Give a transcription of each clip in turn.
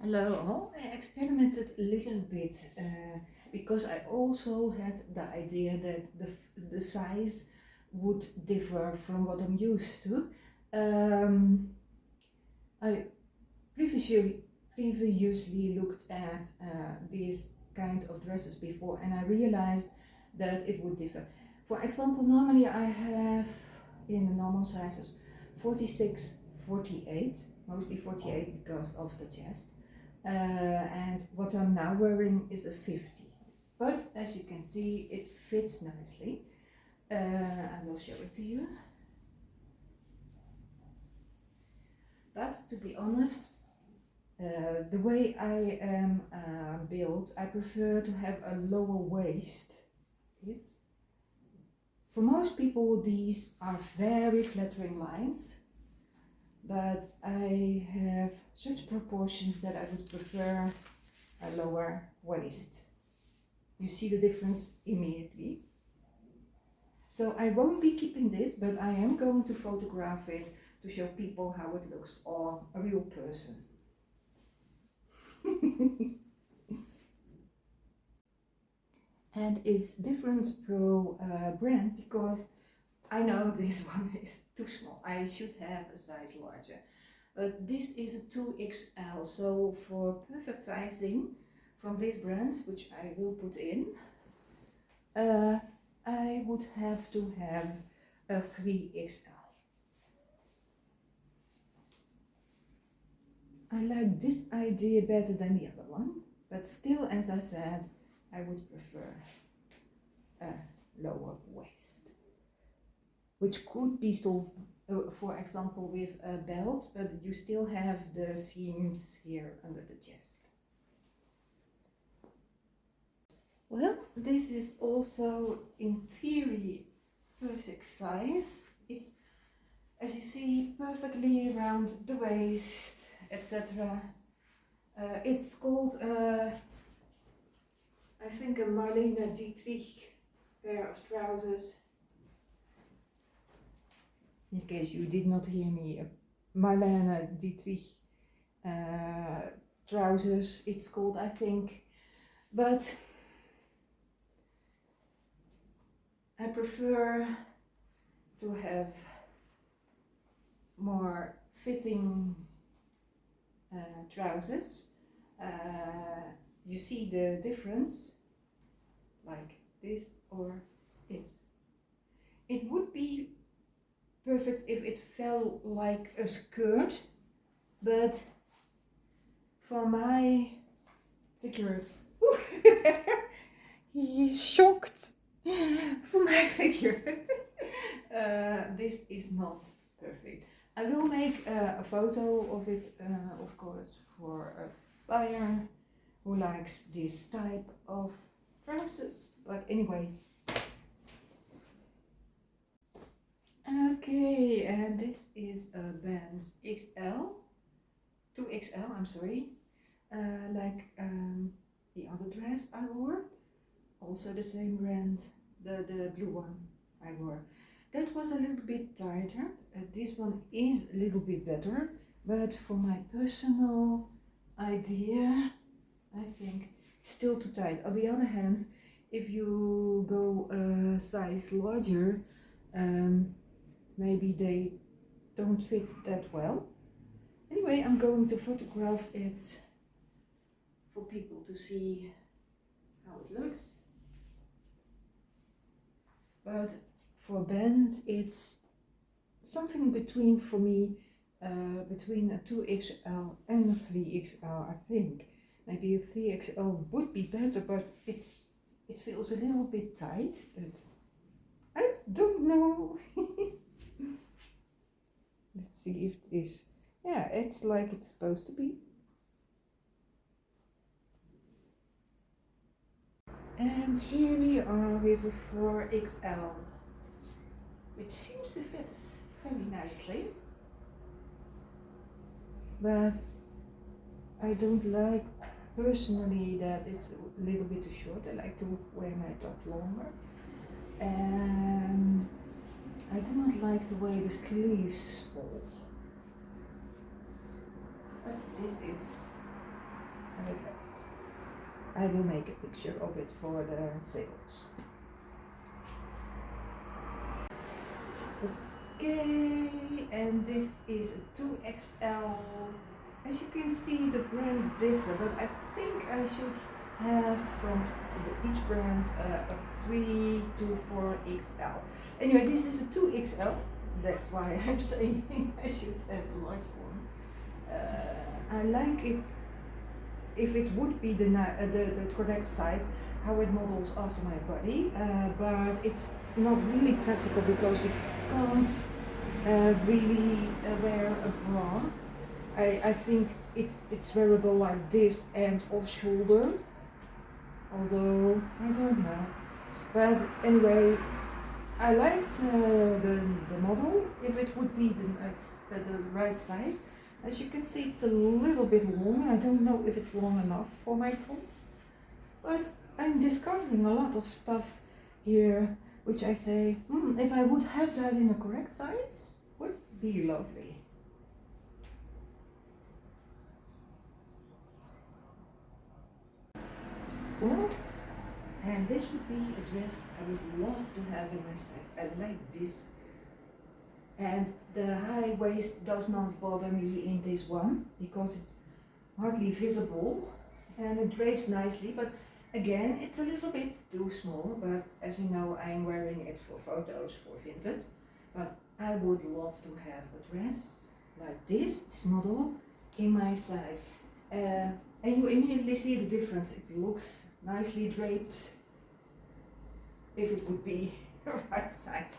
Hello all. I experimented a little bit because I also had the idea that the size would differ from what I'm used to. I previously looked at these kind of dresses before, and I realized that it would differ. For example, normally I have in the normal sizes 46, 48, mostly 48 because of the chest. And what I'm now wearing is a 50. But as you can see, it fits nicely. I will show it to you. But to be honest, the way I am built, I prefer to have a lower waist. For most people, these are very flattering lines, but I have such proportions that I would prefer a lower waist. You see the difference immediately. So I won't be keeping this, but I am going to photograph it to show people how it looks on a real person. And it's different per brand because I know this one is too small. I should have a size larger. But this is a 2XL, so for perfect sizing from this brand, which I will put in, I would have to have a 3XL. I like this idea better than the other one, but still, as I said, I would prefer a lower waist, which could be solved, for example, with a belt, but you still have the seams here under the chest. Well, this is also in theory perfect size. It's, as you see, perfectly around the waist, etc. It's called, I think, a Marlene Dietrich pair of trousers. In case you did not hear me, Marlene Dietrich trousers, it's called, I think. But I prefer to have more fitting trousers. You see the difference, like this or this. It would be perfect if it felt like a skirt, but for my figure, he is shocked. For my figure, this is not perfect. I will make a photo of it, of course, for a buyer who likes this type of trousers. But anyway. Okay, and this is a band XL, 2XL, I'm sorry, like the other dress I wore, also the same brand, the blue one I wore. That was a little bit tighter. This one is a little bit better, but for my personal idea, I think it's still too tight. On the other hand, if you go a size larger, maybe they don't fit that well. Anyway, I'm going to photograph it for people to see how it looks. But for band, it's something between, for me, between a 2XL and a 3XL, I think. Maybe a 3XL would be better, but it feels a little bit tight, but I don't know. Let's see if this, yeah, it's like it's supposed to be. And here we are with a 4XL, which seems to fit very nicely. But I don't like personally that it's a little bit too short. I like to wear my top longer. And I do not like the way the sleeves fall. But this is I will make a picture of it for the sales. Okay, and this is a 2XL. As you can see, the brands differ, but I think I should have from each brand a 3 to 4XL. Anyway, this is a 2XL. That's why I'm saying I should have a large one. I like it if it would be the correct size, how it models after my body, but it's not really practical because you can't really wear a bra. I think it's wearable like this and off shoulder, although I don't know. But anyway, I liked the model, if it would be the right size. As you can see, it's a little bit long. I don't know if it's long enough for my taste, but I'm discovering a lot of stuff here, which I say, if I would have that in the correct size, would be lovely. Well, and this would be a dress I would love to have in my size. I like this. And the high waist does not bother me in this one because it's hardly visible and it drapes nicely, but again, it's a little bit too small, but as you know, I'm wearing it for photos for Vinted. But I would love to have a dress like this model in my size. And you immediately see the difference. It looks nicely draped if it would be the right size.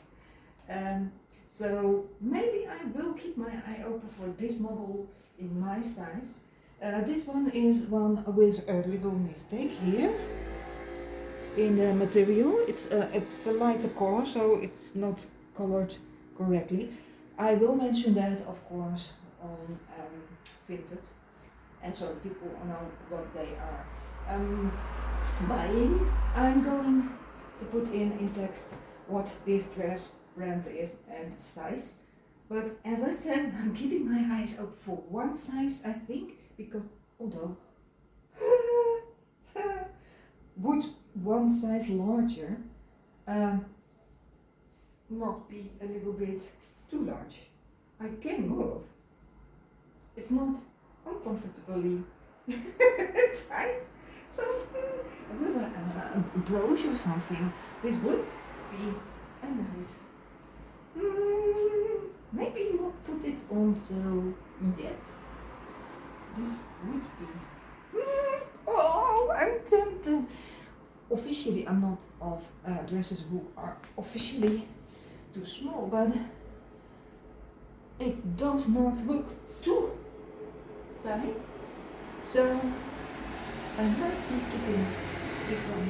So maybe I will keep my eye open for this model in my size. This one is one with a little mistake here in the material. It's a lighter color, so it's not colored correctly. I will mention that, of course, on Vinted, and so people know what they are buying. I'm going to put in text what this dress brand is and size. But as I said, I'm keeping my eyes open for one size, I think, because although would one size larger not be a little bit too large? I can move. It's not uncomfortably tight. So with a brooch or something, this would be a nice. Maybe not put it on so yet. This would be. Oh, I'm tempted. Officially, I'm not of dresses who are officially too small, but it does not look too tight. So I might be keeping this one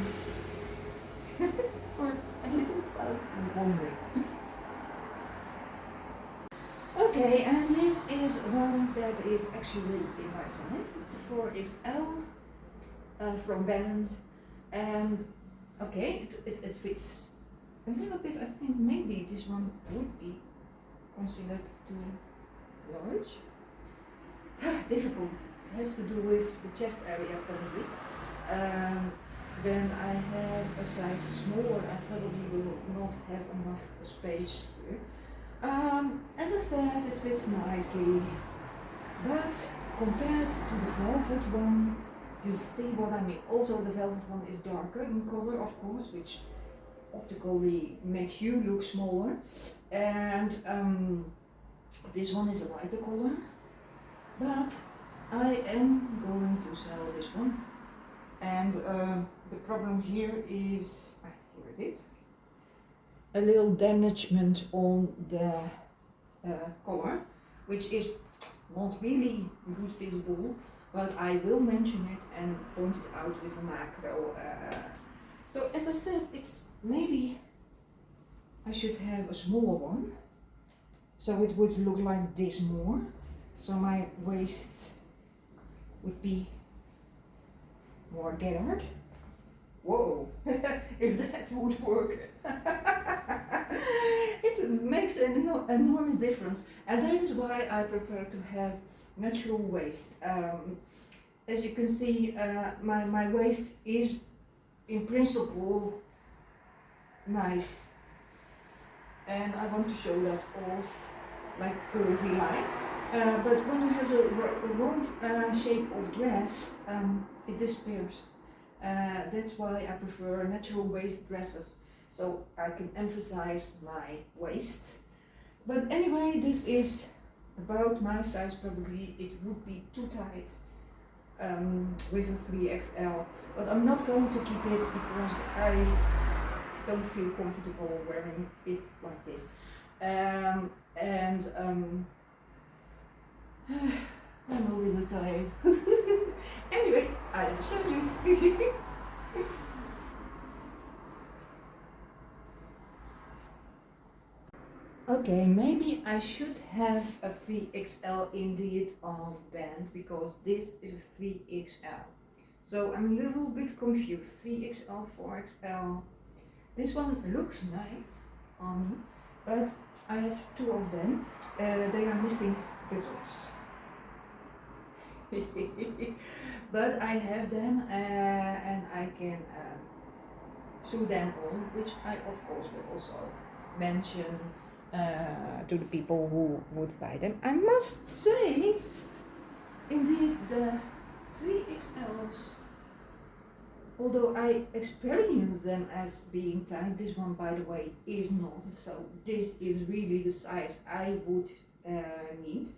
for a little while one day. Okay, and this is one that is actually in my size. It's a 4XL from Band, and okay, it fits a little bit. I think maybe this one would be considered too large. Difficult. It has to do with the chest area probably. Then I have a size smaller. I probably will not have enough space here. As I said, it fits nicely, but compared to the velvet one, you see what I mean. Also, the velvet one is darker in color, of course, which optically makes you look smaller, and this one is a lighter color, but I am going to sell this one, and the problem here is, here it is, a little damagement on the collar, which is not really good visible, but I will mention it and point it out with a macro. So as I said, it's maybe I should have a smaller one, so it would look like this more, so my waist would be more gathered. Whoa, if that would work. It makes an enormous difference, and that is why I prefer to have natural waist. as you can see, my waist is in principle nice, and I want to show that off like curvy line. But when you have a wrong shape of dress, it disappears. That's why I prefer natural waist dresses, so I can emphasize my waist. But anyway, this is about my size. Probably it would be too tight with a 3XL, but I'm not going to keep it because I don't feel comfortable wearing it like this. I'm a little tired. Anyway, I will show you. Okay, maybe I should have a 3XL indeed of band, because this is a 3XL. So I'm a little bit confused. 3XL, 4XL. This one looks nice on me, but I have two of them. They are missing buttons. But I have them and I can sew them on, which I of course will also mention to the people who would buy them. I must say, indeed, the 3XLs, although I experience them as being tight, this one, by the way, is not. So this is really the size I would need.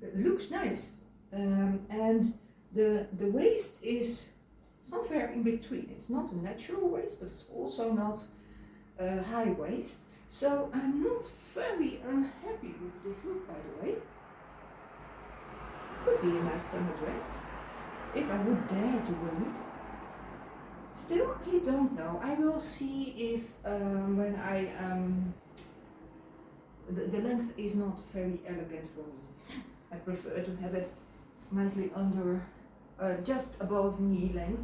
It looks nice, and the waist is somewhere in between. It's not a natural waist, but it's also not a high waist. So I'm not very unhappy with this look, by the way. Could be a nice summer dress, if I would dare to wear it. Still, I don't know. I will see if when I the length is not very elegant for me. I prefer to have it nicely under, just above knee length.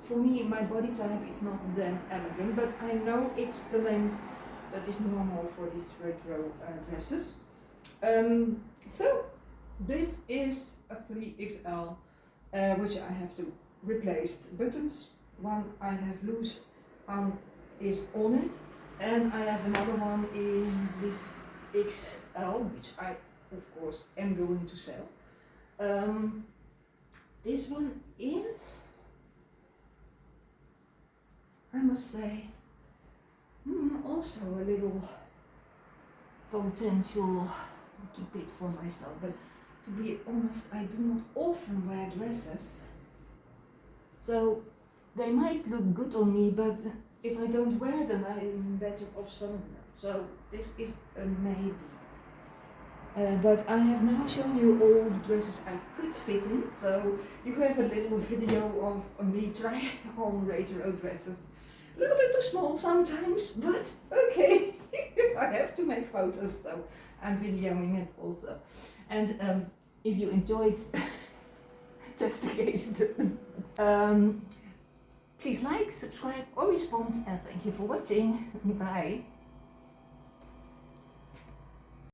For me, my body type, it's not that elegant, but I know it's the length that is normal for these retro dresses. So this is a 3XL, which I have to replace the buttons. One I have loose, is on it, and I have another one in with XL, which I of course am going to sell. This one is, I must say, also a little potential, keep it for myself, but to be honest, I do not often wear dresses, so they might look good on me, but if I don't wear them, I'm better off selling them. So this is a maybe. But I have now shown you all the dresses I could fit in, so you have a little video of me trying on retro dresses. A little bit too small sometimes, but okay. I have to make photos, so I'm videoing it also. And if you enjoyed, just in case, please like, subscribe or respond, and thank you for watching. Bye.